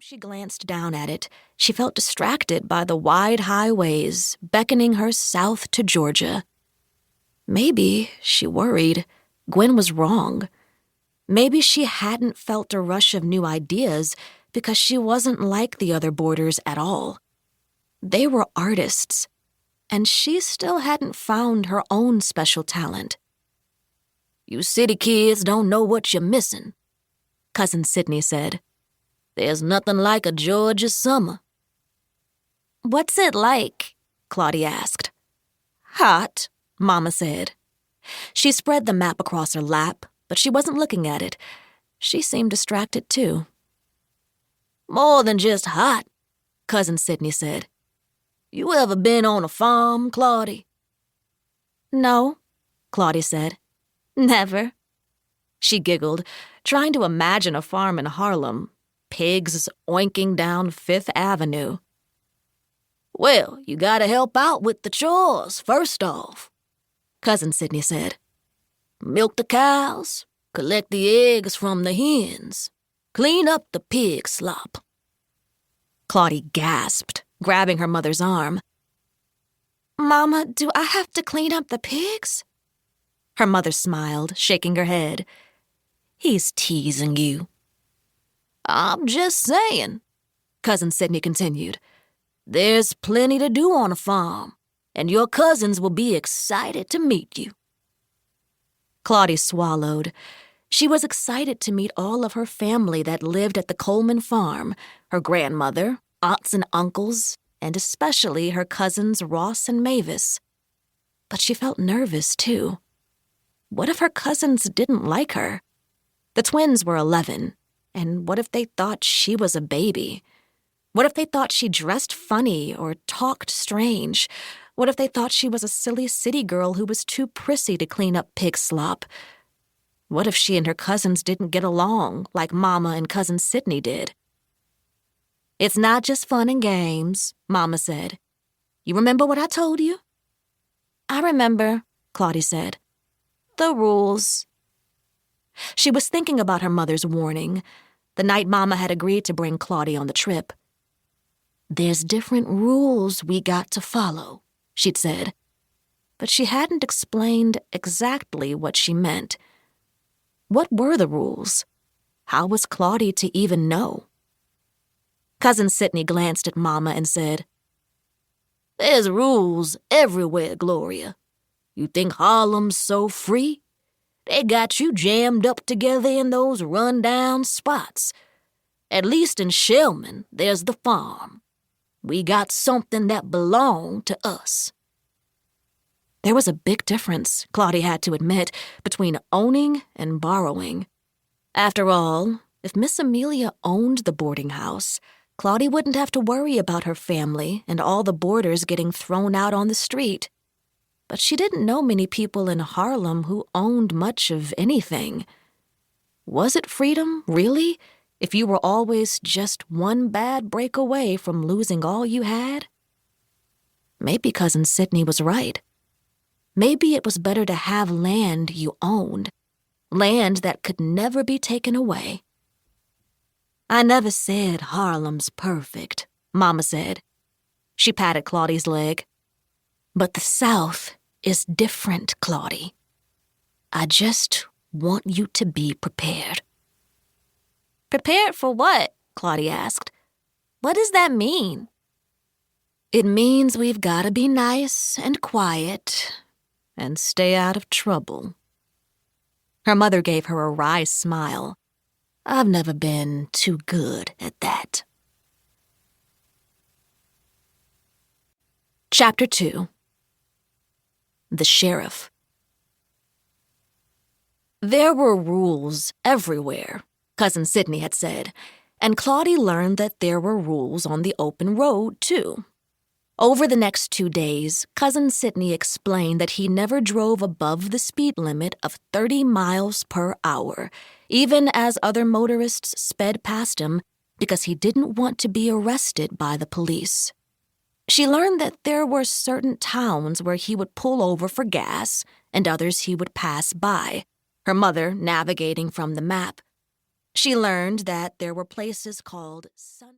She glanced down at it. She felt distracted by the wide highways beckoning her south to Georgia. Maybe, she worried, Gwen was wrong. Maybe she hadn't felt a rush of new ideas because she wasn't like the other boarders at all. They were artists, and she still hadn't found her own special talent. "You city kids don't know what you're missing," Cousin Sidney said. "There's nothing like a Georgia summer." "What's it like?" Claudie asked. "Hot," Mama said. She spread the map across her lap, but she wasn't looking at it. She seemed distracted, too. "More than just hot," Cousin Sidney said. "You ever been on a farm, Claudie?" "No," Claudie said. "Never." She giggled, trying to imagine a farm in Harlem, pigs oinking down Fifth Avenue. "Well, you gotta help out with the chores, first off," Cousin Sidney said. "Milk the cows, collect the eggs from the hens, clean up the pig slop." Claudie gasped, grabbing her mother's arm. "Mama, do I have to clean up the pigs?" Her mother smiled, shaking her head. "He's teasing you." "I'm just saying," Cousin Sidney continued. "There's plenty to do on a farm, and your cousins will be excited to meet you." Claudie swallowed. She was excited to meet all of her family that lived at the Coleman farm, her grandmother, aunts and uncles, and especially her cousins Ross and Mavis. But she felt nervous, too. What if her cousins didn't like her? The twins were 11, and what if they thought she was a baby? What if they thought she dressed funny or talked strange? What if they thought she was a silly city girl who was too prissy to clean up pig slop? What if she and her cousins didn't get along like Mama and Cousin Sidney did? "It's not just fun and games," Mama said. "You remember what I told you?" "I remember," Claudie said. "The rules." She was thinking about her mother's warning, the night Mama had agreed to bring Claudie on the trip. "There's different rules we got to follow," she'd said. But she hadn't explained exactly what she meant. What were the rules? How was Claudie to even know? Cousin Sidney glanced at Mama and said, "There's rules everywhere, Gloria. You think Harlem's so free? They got you jammed up together in those run-down spots. At least in Shellman, there's the farm. We got something that belonged to us." There was a big difference, Claudie had to admit, between owning and borrowing. After all, if Miss Amelia owned the boarding house, Claudie wouldn't have to worry about her family and all the boarders getting thrown out on the street. But she didn't know many people in Harlem who owned much of anything. Was it freedom, really, if you were always just one bad break away from losing all you had? Maybe Cousin Sidney was right. Maybe it was better to have land you owned, land that could never be taken away. "I never said Harlem's perfect," Mama said. She patted Claudie's leg. "But the South is different, Claudie. I just want you to be prepared." "Prepared for what?" Claudie asked. "What does that mean?" "It means we've got to be nice and quiet and stay out of trouble." Her mother gave her a wry smile. "I've never been too good at that." Chapter 2. The Sheriff. There were rules everywhere, Cousin Sidney had said, and Claudie learned that there were rules on the open road, too. Over the next 2 days, Cousin Sidney explained that he never drove above the speed limit of 30 miles per hour, even as other motorists sped past him, because he didn't want to be arrested by the police. She learned that there were certain towns where he would pull over for gas and others he would pass by, her mother navigating from the map. She learned that there were places called Sun.